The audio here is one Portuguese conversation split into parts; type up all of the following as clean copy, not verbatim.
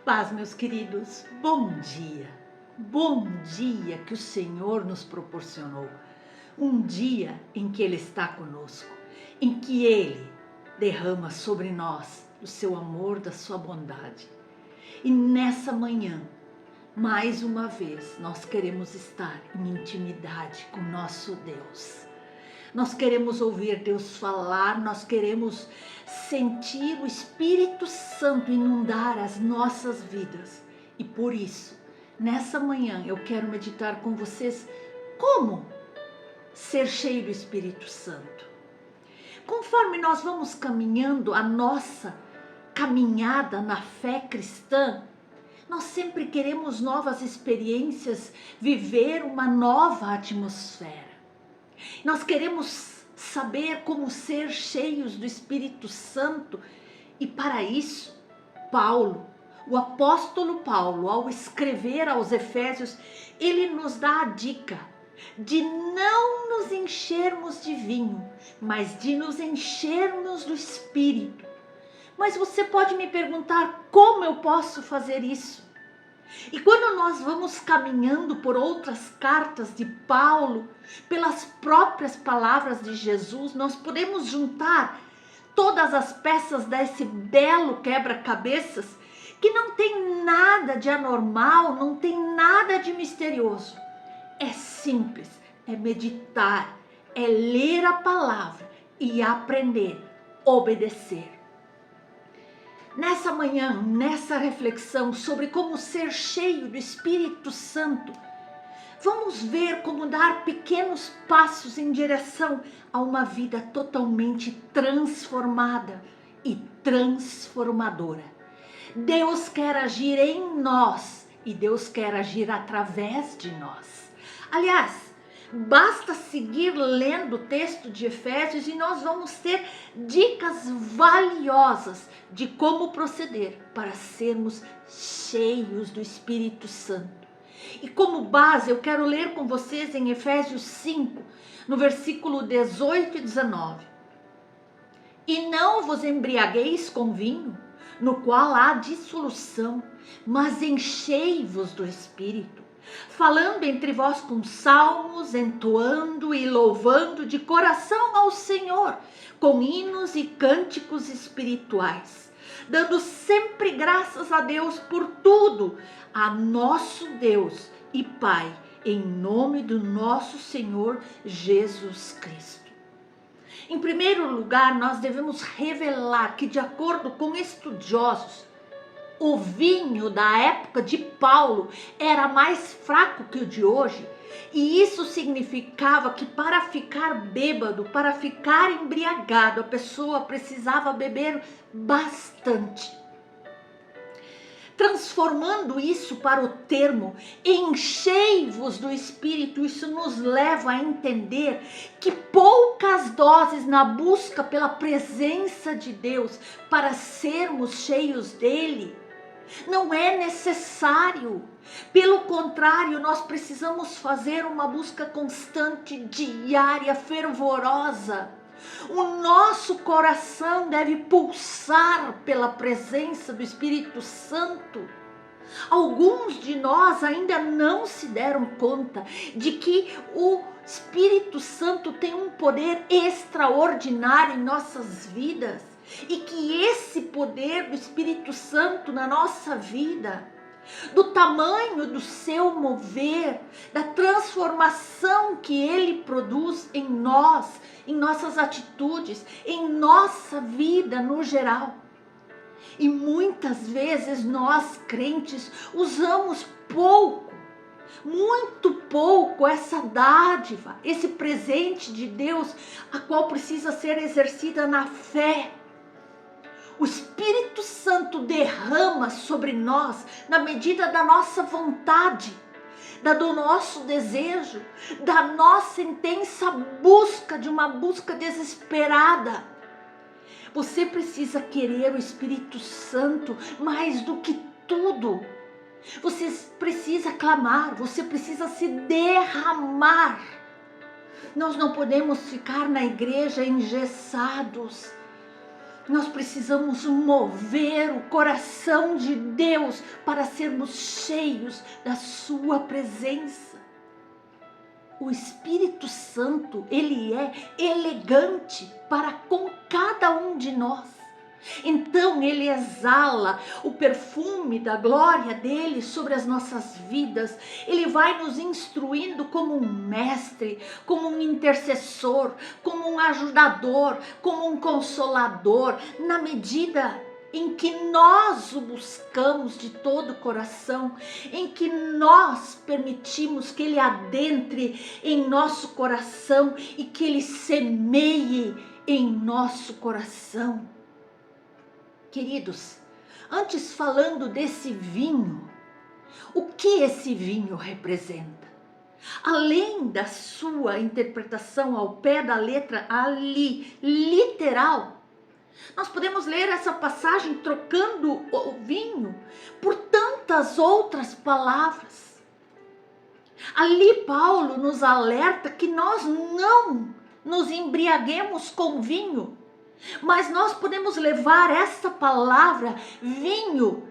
Paz, meus queridos, bom dia. Bom dia que o Senhor nos proporcionou. Um dia em que Ele está conosco, em que Ele derrama sobre nós o seu amor, da sua bondade. E nessa manhã, mais uma vez, nós queremos estar em intimidade com nosso Deus. Nós queremos ouvir Deus falar, nós queremos sentir o Espírito Santo inundar as nossas vidas. E por isso, nessa manhã eu quero meditar com vocês como ser cheio do Espírito Santo. Conforme nós vamos caminhando a nossa caminhada na fé cristã, nós sempre queremos novas experiências, viver uma nova atmosfera. Nós queremos saber como ser cheios do Espírito Santo e para isso, o apóstolo Paulo, ao escrever aos Efésios, ele nos dá a dica de não nos enchermos de vinho, mas de nos enchermos do Espírito. Mas você pode me perguntar como eu posso fazer isso? E quando nós vamos caminhando por outras cartas de Paulo, pelas próprias palavras de Jesus, nós podemos juntar todas as peças desse belo quebra-cabeças que não tem nada de anormal, não tem nada de misterioso. É simples, é meditar, é ler a palavra e aprender, obedecer. Nessa manhã, nessa reflexão sobre como ser cheio do Espírito Santo, vamos ver como dar pequenos passos em direção a uma vida totalmente transformada e transformadora. Deus quer agir em nós e Deus quer agir através de nós. Aliás, basta seguir lendo o texto de Efésios e nós vamos ter dicas valiosas de como proceder para sermos cheios do Espírito Santo. E como base eu quero ler com vocês em Efésios 5, no versículo 18 e 19. E não vos embriagueis com vinho, no qual há dissolução, mas enchei-vos do Espírito, falando entre vós com salmos, entoando e louvando de coração ao Senhor, com hinos e cânticos espirituais, dando sempre graças a Deus por tudo, a nosso Deus e Pai, em nome do nosso Senhor Jesus Cristo. Em primeiro lugar, nós devemos revelar que, de acordo com estudiosos, o vinho da época de Paulo era mais fraco que o de hoje, e isso significava que para ficar bêbado, para ficar embriagado, a pessoa precisava beber bastante. Transformando isso para o termo enchei-vos do Espírito, isso nos leva a entender que poucas doses na busca pela presença de Deus para sermos cheios dele não é necessário. Pelo contrário, nós precisamos fazer uma busca constante, diária, fervorosa. O nosso coração deve pulsar pela presença do Espírito Santo. Alguns de nós ainda não se deram conta de que o Espírito Santo tem um poder extraordinário em nossas vidas e que esse poder do Espírito Santo na nossa vida, do tamanho do seu mover, da transformação que ele produz em nós, em nossas atitudes, em nossa vida no geral. E muitas vezes nós crentes usamos muito pouco essa dádiva, esse presente de Deus, a qual precisa ser exercida na fé. O Espírito Santo derrama sobre nós na medida da nossa vontade, do nosso desejo, da nossa intensa busca, de uma busca desesperada. Você precisa querer o Espírito Santo mais do que tudo. Você precisa clamar, você precisa se derramar. Nós não podemos ficar na igreja engessados. Nós precisamos mover o coração de Deus para sermos cheios da sua presença. O Espírito Santo, ele é elegante para com cada um de nós. Então ele exala o perfume da glória dele sobre as nossas vidas. Ele vai nos instruindo como um mestre, como um intercessor, como um ajudador, como um consolador, na medida em que nós o buscamos de todo o coração, em que nós permitimos que ele adentre em nosso coração e que ele semeie em nosso coração. Queridos, antes falando desse vinho, o que esse vinho representa? Além da sua interpretação ao pé da letra ali, literal, nós podemos ler essa passagem trocando o vinho por tantas outras palavras. Ali Paulo nos alerta que nós não nos embriaguemos com vinho, mas nós podemos levar essa palavra vinho,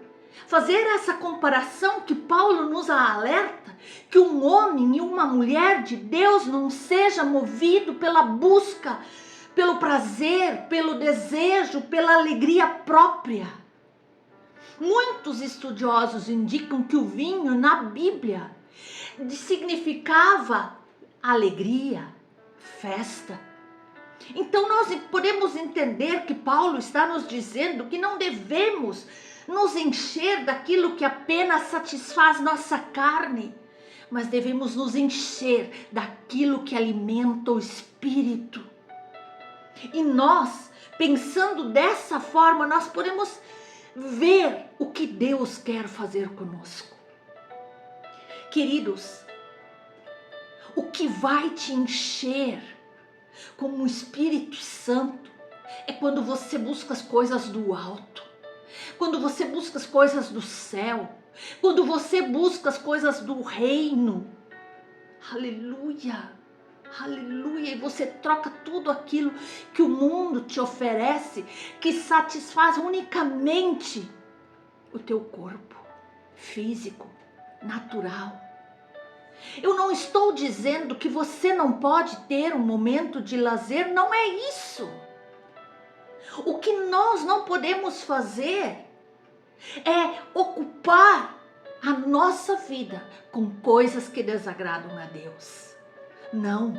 fazer essa comparação que Paulo nos alerta, que um homem e uma mulher de Deus não seja movido pela busca, pelo prazer, pelo desejo, pela alegria própria. Muitos estudiosos indicam que o vinho na Bíblia significava alegria, festa. Então nós podemos entender que Paulo está nos dizendo que não devemos nos encher daquilo que apenas satisfaz nossa carne, mas devemos nos encher daquilo que alimenta o espírito. E nós, pensando dessa forma, nós podemos ver o que Deus quer fazer conosco. Queridos, o que vai te encher como o Espírito Santo é quando você busca as coisas do alto, quando você busca as coisas do céu, quando você busca as coisas do reino. Aleluia, aleluia. E você troca tudo aquilo que o mundo te oferece, que satisfaz unicamente o teu corpo físico, natural. Eu não estou dizendo que você não pode ter um momento de lazer, não é isso. O que nós não podemos fazer é ocupar a nossa vida com coisas que desagradam a Deus. Não.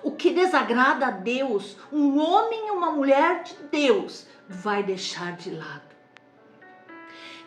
O que desagrada a Deus, um homem e uma mulher de Deus vai deixar de lado.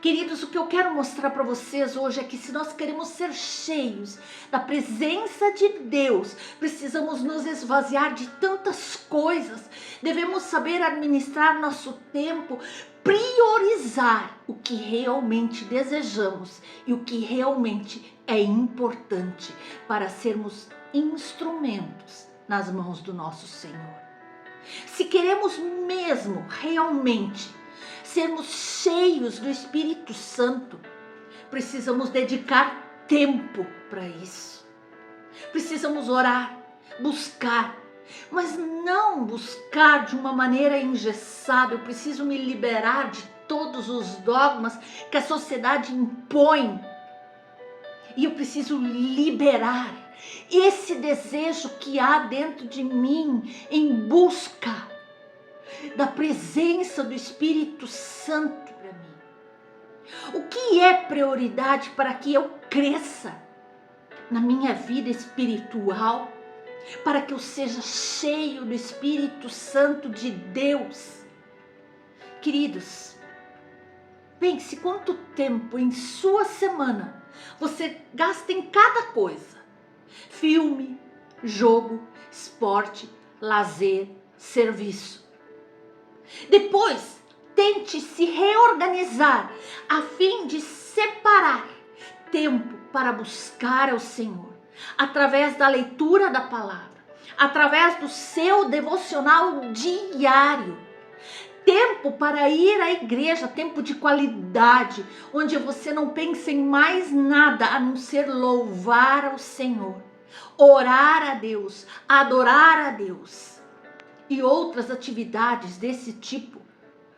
Queridos, o que eu quero mostrar para vocês hoje é que se nós queremos ser cheios da presença de Deus, precisamos nos esvaziar de tantas coisas, devemos saber administrar nosso tempo, priorizar o que realmente desejamos e o que realmente é importante para sermos instrumentos nas mãos do nosso Senhor. Se queremos mesmo realmente sermos cheios do Espírito Santo, precisamos dedicar tempo para isso. Precisamos orar, buscar, mas não buscar de uma maneira engessada. Eu preciso me liberar de todos os dogmas que a sociedade impõe. E eu preciso liberar esse desejo que há dentro de mim em busca da presença do Espírito Santo para mim. O que é prioridade para que eu cresça na minha vida espiritual, para que eu seja cheio do Espírito Santo de Deus? Queridos, pense quanto tempo em sua semana você gasta em cada coisa: filme, jogo, esporte, lazer, serviço. Depois, tente se reorganizar a fim de separar tempo para buscar ao Senhor, através da leitura da palavra, através do seu devocional diário. Tempo para ir à igreja, tempo de qualidade, onde você não pensa em mais nada a não ser louvar ao Senhor, orar a Deus, adorar a Deus e outras atividades desse tipo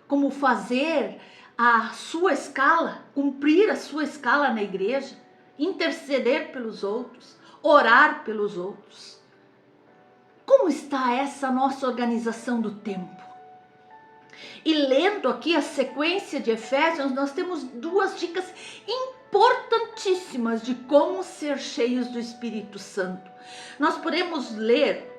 como fazer a sua escala, cumprir a sua escala na igreja, interceder pelos outros, orar pelos outros. Como está essa nossa organização do tempo? E lendo aqui a sequência de Efésios, nós temos 2 dicas importantíssimas de como ser cheios do Espírito Santo. Nós podemos ler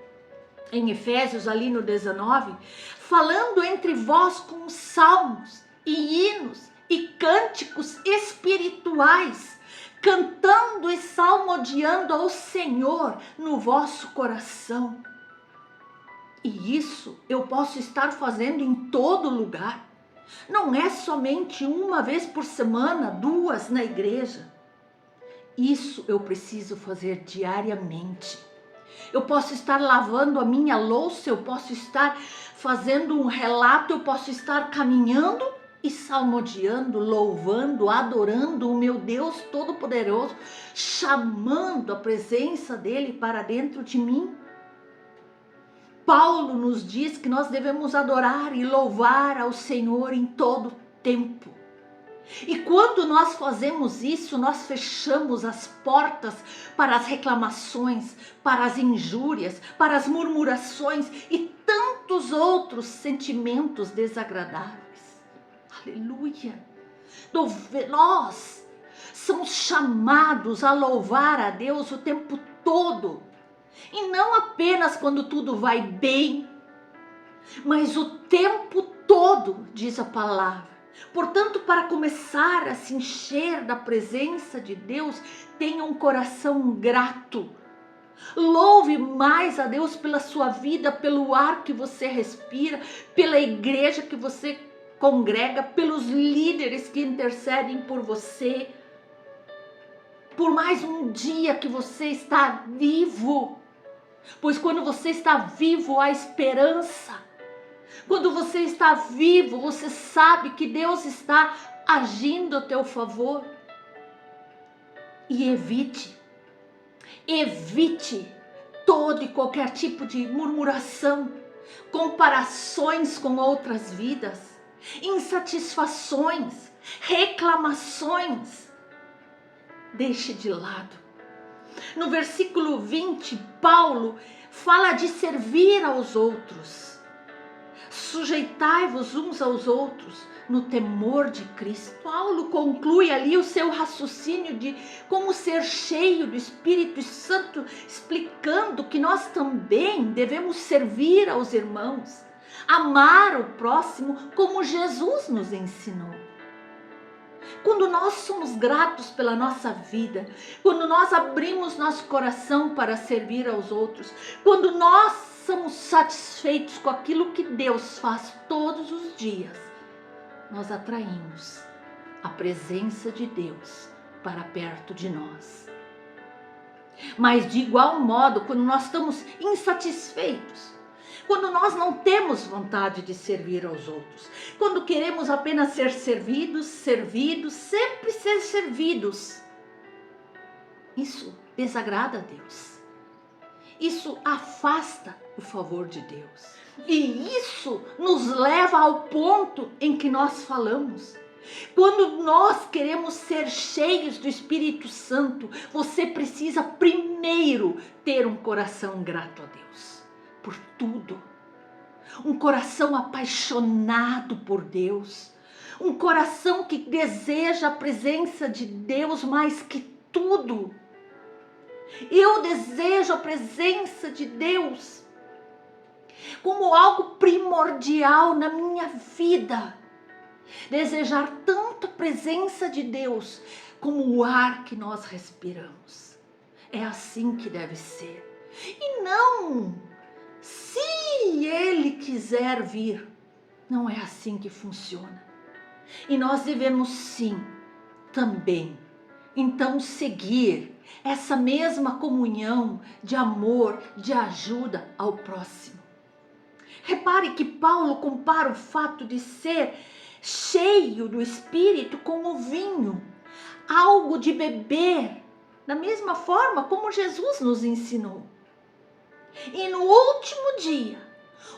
em Efésios, ali no 19, falando entre vós com salmos e hinos e cânticos espirituais, cantando e salmodiando ao Senhor no vosso coração. E isso eu posso estar fazendo em todo lugar. Não é somente uma vez por semana, 2 na igreja. Isso eu preciso fazer diariamente. Eu posso estar lavando a minha louça, eu posso estar fazendo um relato, eu posso estar caminhando e salmodiando, louvando, adorando o meu Deus Todo-Poderoso, chamando a presença dele para dentro de mim. Paulo nos diz que nós devemos adorar e louvar ao Senhor em todo tempo. E quando nós fazemos isso, nós fechamos as portas para as reclamações, para as injúrias, para as murmurações e tantos outros sentimentos desagradáveis. Aleluia! Nós somos chamados a louvar a Deus o tempo todo. E não apenas quando tudo vai bem, mas o tempo todo, diz a palavra. Portanto, para começar a se encher da presença de Deus, tenha um coração grato. Louve mais a Deus pela sua vida, pelo ar que você respira, pela igreja que você congrega, pelos líderes que intercedem por você, por mais um dia que você está vivo. Pois quando você está vivo, há esperança. Quando você está vivo, você sabe que Deus está agindo a teu favor. E evite todo e qualquer tipo de murmuração, comparações com outras vidas, insatisfações, reclamações. Deixe de lado. No versículo 20, Paulo fala de servir aos outros. Sujeitai-vos uns aos outros no temor de Cristo. Paulo conclui ali o seu raciocínio de como ser cheio do Espírito Santo, explicando que nós também devemos servir aos irmãos, amar o próximo como Jesus nos ensinou. Quando nós somos gratos pela nossa vida, quando nós abrimos nosso coração para servir aos outros, quando nós somos satisfeitos com aquilo que Deus faz todos os dias, nós atraímos a presença de Deus para perto de nós. Mas de igual modo, quando nós estamos insatisfeitos, quando nós não temos vontade de servir aos outros, quando queremos apenas ser servidos, sempre ser servidos, isso desagrada a Deus. Isso afasta o favor de Deus. E isso nos leva ao ponto em que nós falamos. Quando nós queremos ser cheios do Espírito Santo, você precisa primeiro ter um coração grato a Deus. Por tudo, um coração apaixonado por Deus, um coração que deseja a presença de Deus mais que tudo. Eu desejo a presença de Deus como algo primordial na minha vida. Desejar tanto a presença de Deus como o ar que nós respiramos. É assim que deve ser. E não, se Ele quiser vir, não é assim que funciona. E nós devemos sim, também, então seguir essa mesma comunhão de amor, de ajuda ao próximo. Repare que Paulo compara o fato de ser cheio do Espírito com o vinho, algo de beber, da mesma forma como Jesus nos ensinou. E no último dia,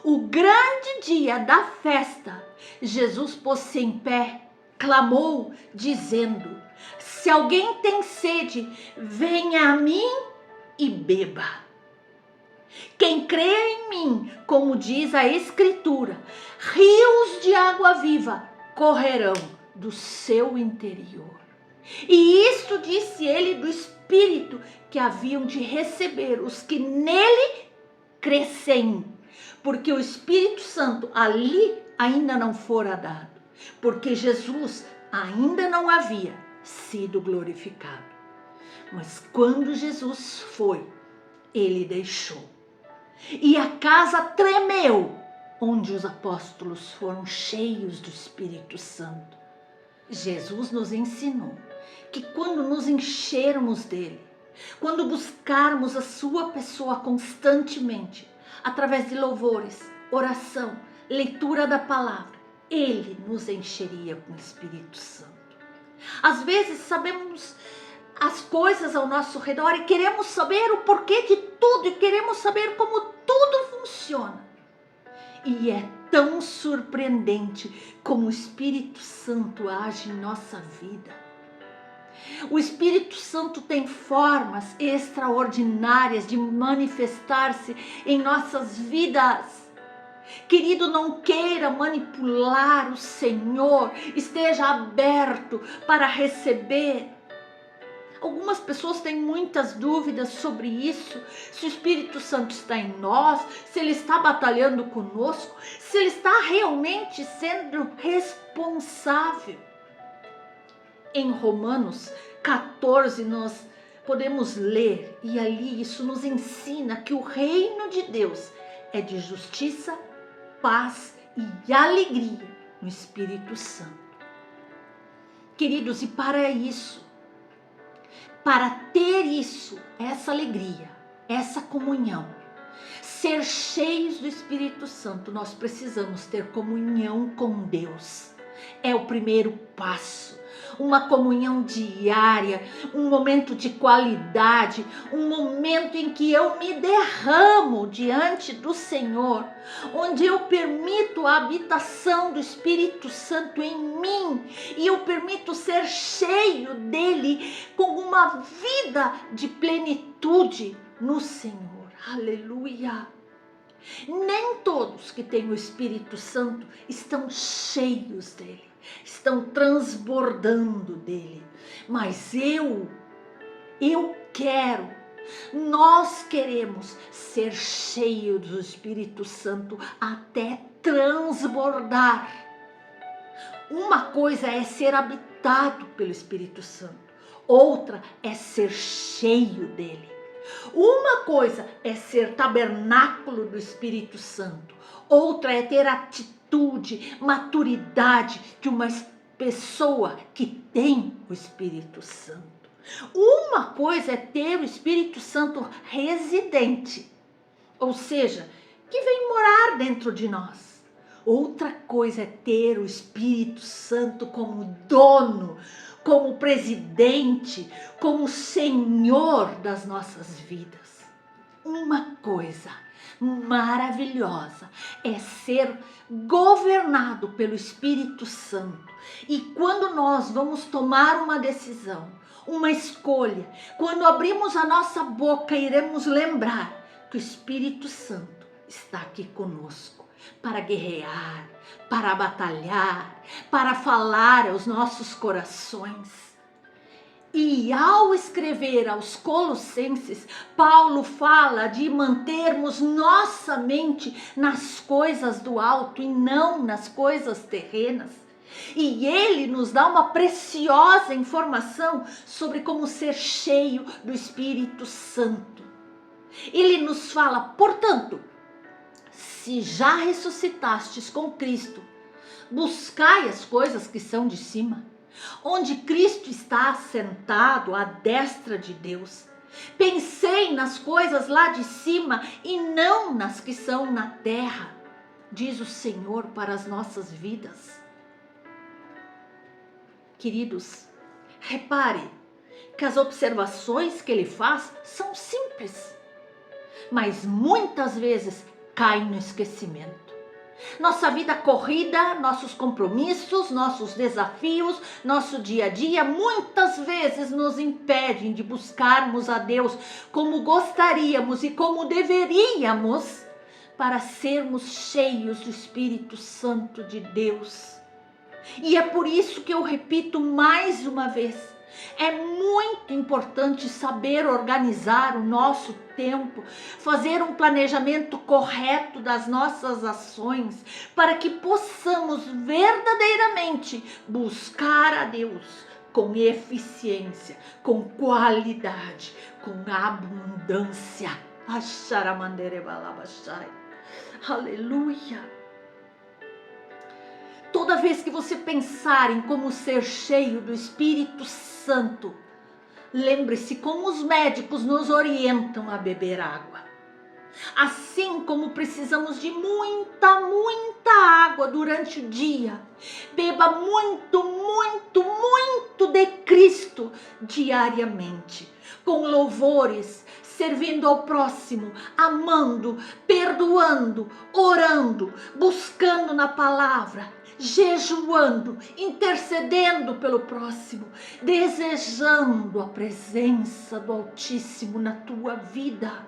O grande dia da festa, Jesus pôs-se em pé, clamou, dizendo: se alguém tem sede, venha a mim e beba. Quem crê em mim, como diz a Escritura, rios de água viva correrão do seu interior. E isto disse ele do Espírito que haviam de receber os que nele crescem, porque o Espírito Santo ali ainda não fora dado, porque Jesus ainda não havia sido glorificado. Mas quando Jesus foi, ele deixou. E a casa tremeu, onde os apóstolos foram cheios do Espírito Santo. Jesus nos ensinou que quando nos enchermos dele, quando buscarmos a sua pessoa constantemente, através de louvores, oração, leitura da palavra, ele nos encheria com o Espírito Santo. Às vezes sabemos as coisas ao nosso redor e queremos saber o porquê de tudo e queremos saber como tudo funciona. E é tão surpreendente como o Espírito Santo age em nossa vida. O Espírito Santo tem formas extraordinárias de manifestar-se em nossas vidas. Querido, não queira manipular o Senhor, esteja aberto para receber. Algumas pessoas têm muitas dúvidas sobre isso, se o Espírito Santo está em nós, se ele está batalhando conosco, se ele está realmente sendo responsável. Em Romanos 14 nós podemos ler, e ali isso nos ensina que o reino de Deus é de justiça, paz e alegria no Espírito Santo. Queridos, e para isso, para ter isso, essa alegria, essa comunhão, ser cheios do Espírito Santo, nós precisamos ter comunhão com Deus. É o primeiro passo. Uma comunhão diária, um momento de qualidade, um momento em que eu me derramo diante do Senhor, onde eu permito a habitação do Espírito Santo em mim e eu permito ser cheio dele com uma vida de plenitude no Senhor. Aleluia! Nem todos que têm o Espírito Santo estão cheios dele, estão transbordando dele, mas nós queremos ser cheios do Espírito Santo até transbordar. Uma coisa é ser habitado pelo Espírito Santo, outra é ser cheio dele. Uma coisa é ser tabernáculo do Espírito Santo, outra é ter atitude, maturidade de uma pessoa que tem o Espírito Santo. Uma coisa é ter o Espírito Santo residente, ou seja, que vem morar dentro de nós. Outra coisa é ter o Espírito Santo como dono, como presidente, como Senhor das nossas vidas. Uma coisa maravilhosa é ser governado pelo Espírito Santo. E quando nós vamos tomar uma decisão, uma escolha, quando abrimos a nossa boca, iremos lembrar que o Espírito Santo está aqui conosco para guerrear, para batalhar, para falar aos nossos corações. E ao escrever aos Colossenses, Paulo fala de mantermos nossa mente nas coisas do alto e não nas coisas terrenas. E ele nos dá uma preciosa informação sobre como ser cheio do Espírito Santo. Ele nos fala, portanto, se já ressuscitastes com Cristo, buscai as coisas que são de cima, onde Cristo está assentado à destra de Deus. Pensei nas coisas lá de cima e não nas que são na terra, diz o Senhor para as nossas vidas. Queridos, repare que as observações que ele faz são simples, mas muitas vezes caem no esquecimento. Nossa vida corrida, nossos compromissos, nossos desafios, nosso dia a dia, muitas vezes nos impedem de buscarmos a Deus como gostaríamos e como deveríamos, para sermos cheios do Espírito Santo de Deus. E é por isso que eu repito mais uma vez, é muito importante saber organizar o nosso tempo, fazer um planejamento correto das nossas ações, para que possamos verdadeiramente buscar a Deus com eficiência, com qualidade, com abundância. Aleluia! Toda vez que você pensar em como ser cheio do Espírito Santo, lembre-se como os médicos nos orientam a beber água. Assim como precisamos de muita água durante o dia, beba muito de Cristo diariamente, com louvores, servindo ao próximo, amando, perdoando, orando, buscando na palavra, jejuando, intercedendo pelo próximo, desejando a presença do Altíssimo na tua vida.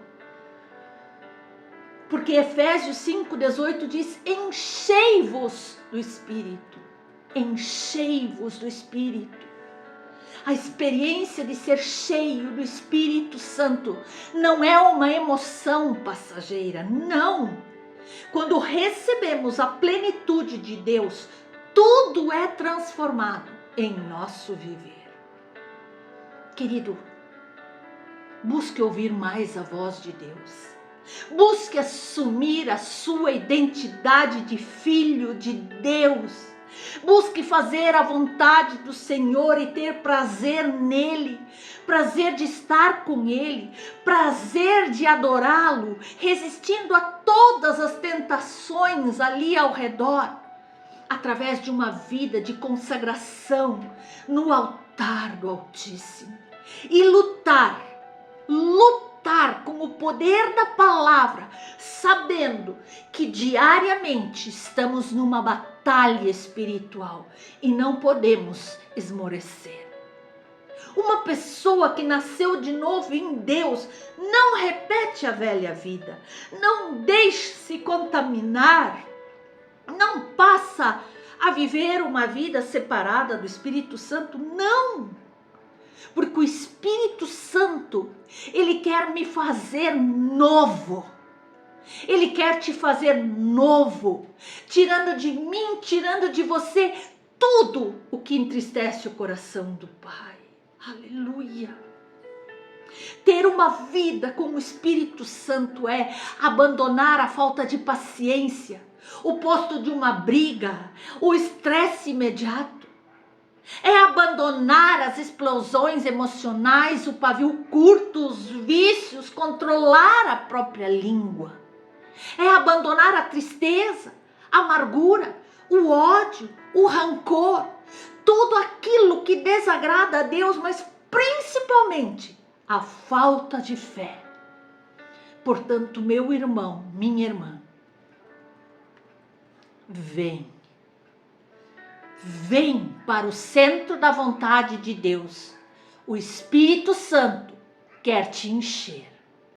Porque Efésios 5:18 diz: enchei-vos do Espírito, enchei-vos do Espírito. A experiência de ser cheio do Espírito Santo não é uma emoção passageira, não. Quando recebemos a plenitude de Deus, tudo é transformado em nosso viver. Querido, busque ouvir mais a voz de Deus. Busque assumir a sua identidade de filho de Deus. Busque fazer a vontade do Senhor e ter prazer nele, prazer de estar com ele, prazer de adorá-lo, resistindo a todas as tentações ali ao redor, através de uma vida de consagração no altar do Altíssimo. E lutar com o poder da palavra, sabendo que diariamente estamos numa batalha espiritual e não podemos esmorecer. Uma pessoa que nasceu de novo em Deus não repete a velha vida, não deixe-se contaminar, não passa a viver uma vida separada do Espírito Santo, não. Porque o Espírito Santo, ele quer me fazer novo. Ele quer te fazer novo, tirando de mim, tirando de você tudo o que entristece o coração do Pai. Aleluia! Ter uma vida com o Espírito Santo é abandonar a falta de paciência, o posto de uma briga, o estresse imediato. É abandonar as explosões emocionais, o pavio curto, os vícios, controlar a própria língua. É abandonar a tristeza, a amargura, o ódio, o rancor, tudo aquilo que desagrada a Deus, mas principalmente a falta de fé. Portanto, meu irmão, minha irmã, vem para o centro da vontade de Deus. O Espírito Santo quer te encher.